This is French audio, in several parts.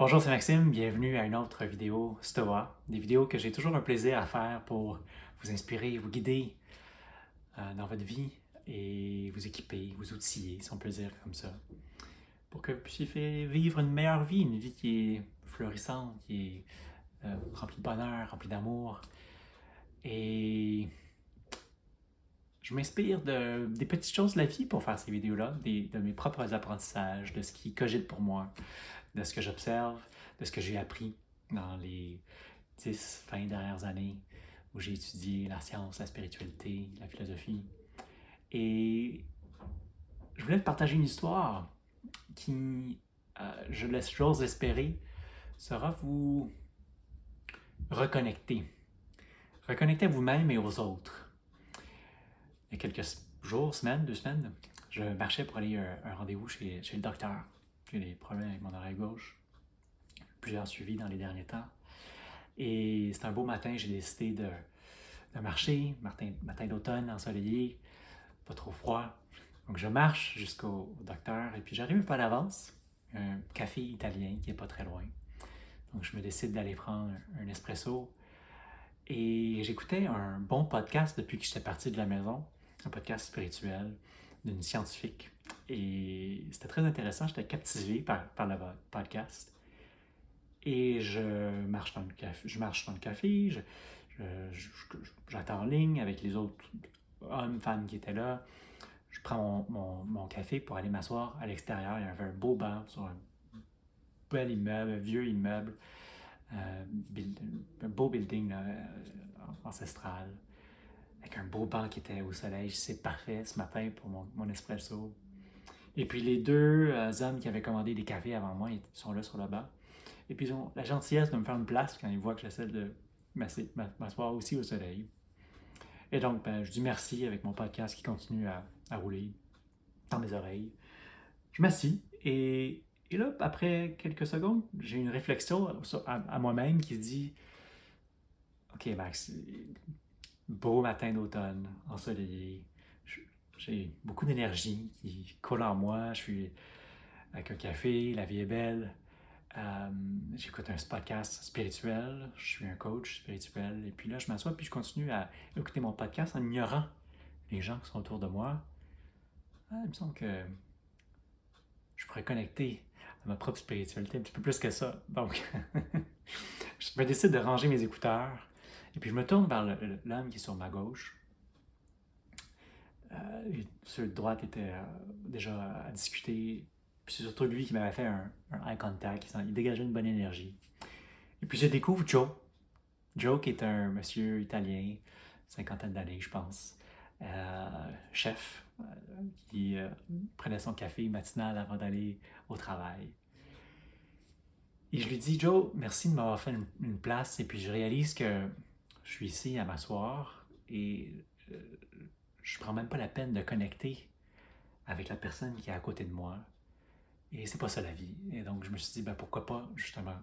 Bonjour, c'est Maxime, bienvenue à une autre vidéo Stoa, des vidéos que j'ai toujours un plaisir à faire pour vous inspirer, vous guider dans votre vie et vous équiper, vous outiller, si on peut dire comme ça, pour que vous puissiez vivre une meilleure vie, une vie qui est florissante, qui est remplie de bonheur, remplie d'amour. Et je m'inspire des petites choses de la vie pour faire ces vidéos-là, de mes propres apprentissages, de ce qui cogite pour moi, de ce que j'observe, de ce que j'ai appris dans les 10, 20 dernières années où j'ai étudié la science, la spiritualité, la philosophie. Et je voulais te partager une histoire qui, j'ose espérer, sera vous reconnecter. Reconnecter à vous-même et aux autres. Il y a quelques jours, semaines, 2 semaines, je marchais pour aller à un rendez-vous chez le docteur. J'ai des problèmes avec mon oreille gauche, plusieurs suivis dans les derniers temps. Et c'est un beau matin, j'ai décidé de marcher, matin d'automne, ensoleillé, pas trop froid. Donc je marche jusqu'au docteur et puis j'arrive un peu à l'avance, un café italien qui est pas très loin. Donc je me décide d'aller prendre un espresso et j'écoutais un bon podcast depuis que j'étais parti de la maison, un podcast spirituel d'une scientifique. Et c'était très intéressant, j'étais captivé par le podcast. Et je marche dans le café, j'attends en ligne avec les autres hommes, femmes qui étaient là. Je prends mon café pour aller m'asseoir à l'extérieur. Il y avait un beau banc sur un bel immeuble, un vieux immeuble, euh, un beau building là, ancestral, avec un beau banc qui était au soleil. C'est parfait ce matin pour mon espresso. Et puis les deux hommes qui avaient commandé des cafés avant moi, ils sont là sur le banc. Et puis ils ont la gentillesse de me faire une place quand ils voient que j'essaie de m'asseoir aussi au soleil. Et donc, je dis merci avec mon podcast qui continue à rouler dans mes oreilles. Je m'assis et là, après quelques secondes, j'ai une réflexion à moi-même qui se dit Ok, Max, beau matin d'automne, ensoleillé, j'ai beaucoup d'énergie qui coule en moi, je suis avec un café, la vie est belle. J'écoute un podcast spirituel, je suis un coach spirituel, et puis là, je m'assois, puis je continue à écouter mon podcast en ignorant les gens qui sont autour de moi. Il me semble que je pourrais connecter à ma propre spiritualité un petit peu plus que ça. Donc, je me décide de ranger mes écouteurs, et puis je me tourne vers l'homme qui est sur ma gauche. Ceux de droite étaient déjà à discuter, puis c'est surtout lui qui m'avait fait un eye contact, il dégageait une bonne énergie. Et puis je découvre Joe. Joe qui est un monsieur italien, cinquantaine d'années, je pense, chef, qui prenait son café matinal avant d'aller au travail. Et je lui dis, Joe, merci de m'avoir fait une place. Et puis je réalise que je suis ici à m'asseoir et euh, je prends même pas la peine de connecter avec la personne qui est à côté de moi. Et c'est pas ça la vie. Et donc je me suis dit, ben, pourquoi pas justement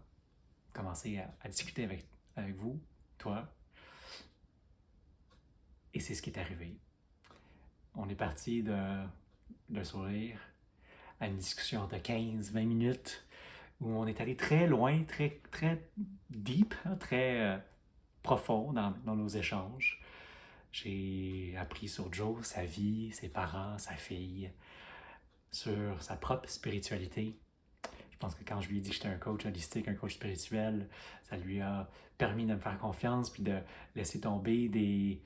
commencer à discuter avec vous, toi. Et c'est ce qui est arrivé. On est parti d'un sourire à une discussion de 15, 20 minutes où on est allé très loin, très, très deep, hein, très profond dans nos échanges. J'ai appris sur Joe, sa vie, ses parents, sa fille, sur sa propre spiritualité. Je pense que quand je lui ai dit que j'étais un coach holistique, un coach spirituel, ça lui a permis de me faire confiance puis de laisser tomber des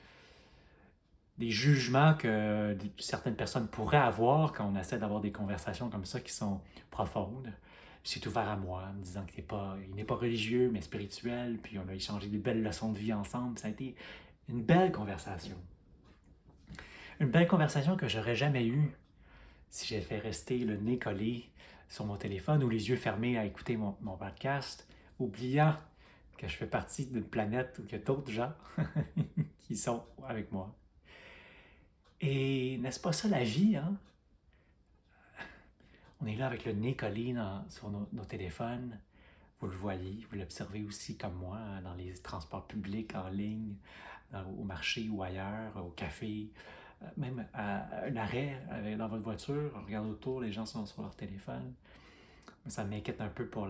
jugements que certaines personnes pourraient avoir quand on essaie d'avoir des conversations comme ça qui sont profondes. C'est ouvert à moi, en me disant il n'est pas religieux, mais spirituel, puis on a échangé des belles leçons de vie ensemble. Ça a été une belle conversation. Une belle conversation que j'aurais jamais eue si j'avais fait rester le nez collé sur mon téléphone ou les yeux fermés à écouter mon podcast, oubliant que je fais partie d'une planète où il y a d'autres gens qui sont avec moi. Et n'est-ce pas ça la vie, hein? On est là avec le nez collé sur nos téléphones. Vous le voyez, vous l'observez aussi comme moi dans les transports publics en ligne, au marché ou ailleurs, au café, même à un arrêt dans votre voiture. On regarde autour, les gens sont sur leur téléphone. Ça m'inquiète un peu pour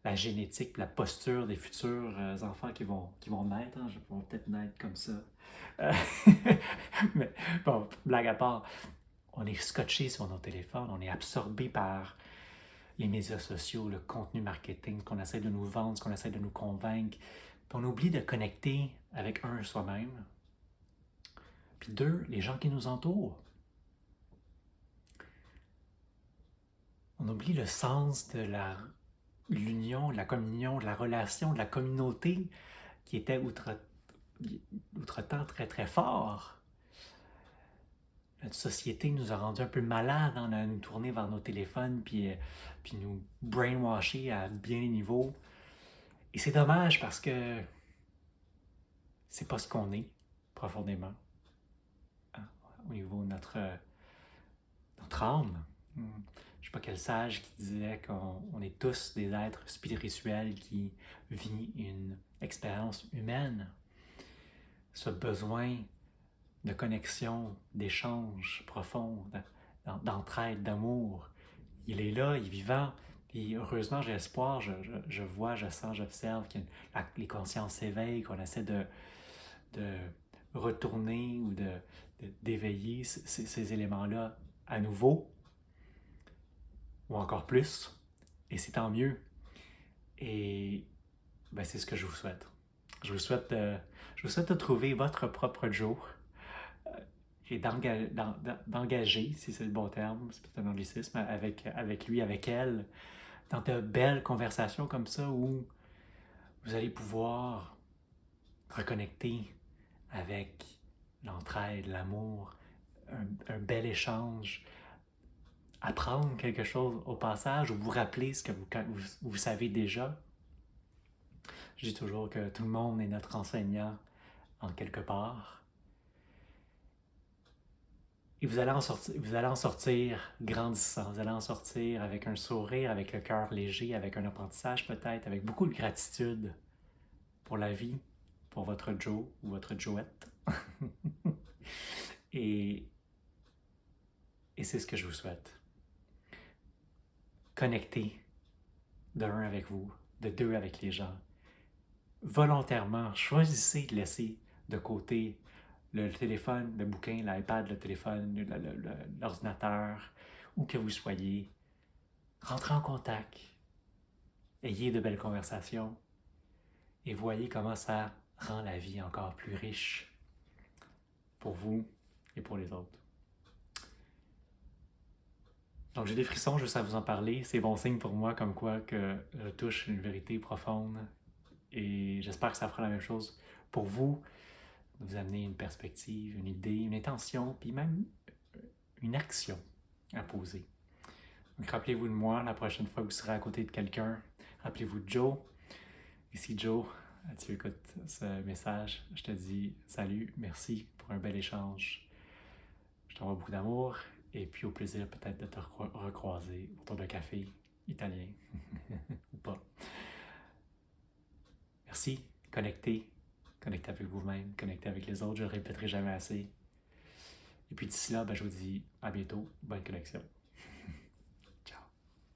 la génétique, la posture des futurs enfants qui vont naître. Hein, ils vont peut-être naître comme ça. Euh, mais bon, blague à part, on est scotché sur nos téléphones, on est absorbé par les médias sociaux, le contenu marketing, ce qu'on essaie de nous vendre, ce qu'on essaie de nous convaincre. Puis on oublie de connecter avec un, soi-même, puis deux, les gens qui nous entourent. On oublie le sens de l'union, de la communion, de la relation, de la communauté qui était outre-temps très très fort. Notre société nous a rendus un peu malades, on a nous tourner vers nos téléphones puis nous brainwasher à bien des niveaux. Et c'est dommage parce que c'est pas ce qu'on est profondément, hein, au niveau de notre âme. Je sais pas quel sage qui disait qu'on est tous des êtres spirituels qui vivent une expérience humaine. Ce besoin de connexion, d'échange profond, d'entraide, d'amour, il est là, il est vivant. Et heureusement, j'ai espoir, je vois, je sens, j'observe que les consciences s'éveillent, qu'on essaie de retourner ou d'éveiller ces éléments-là à nouveau, ou encore plus, et c'est tant mieux. Et ben, c'est ce que je vous souhaite. Je vous souhaite de trouver votre propre Joe et d'engager, si c'est le bon terme, c'est peut-être un anglicisme, avec lui, avec elle, dans de belles conversations comme ça où vous allez pouvoir reconnecter avec l'entraide, l'amour, un bel échange, apprendre quelque chose au passage ou vous rappeler ce que vous savez déjà. Je dis toujours que tout le monde est notre enseignant en quelque part. Et vous allez en sortir grandissant, vous allez en sortir avec un sourire, avec le cœur léger, avec un apprentissage peut-être, avec beaucoup de gratitude pour la vie, pour votre Joe ou votre Joette. et c'est ce que je vous souhaite. Connectez de un avec vous, de deux avec les gens. Volontairement, choisissez de laisser de côté le téléphone, le bouquin, l'iPad, le téléphone, l'ordinateur, où que vous soyez. Rentrez en contact. Ayez de belles conversations et voyez comment ça rend la vie encore plus riche pour vous et pour les autres. Donc j'ai des frissons juste à vous en parler. C'est bon signe pour moi comme quoi que je touche une vérité profonde et j'espère que ça fera la même chose pour vous, de vous amener une perspective, une idée, une intention, puis même une action à poser. Donc rappelez-vous de moi la prochaine fois que vous serez à côté de quelqu'un. Rappelez-vous de Joe. Ici Joe, tu écoutes ce message, je te dis salut, merci pour un bel échange. Je t'envoie beaucoup d'amour et puis au plaisir peut-être de te recroiser autour d'un café italien ou pas. Merci, connectez avec vous-même, connectez avec les autres, je ne le répéterai jamais assez. Et puis d'ici là, je vous dis à bientôt, bonne connexion.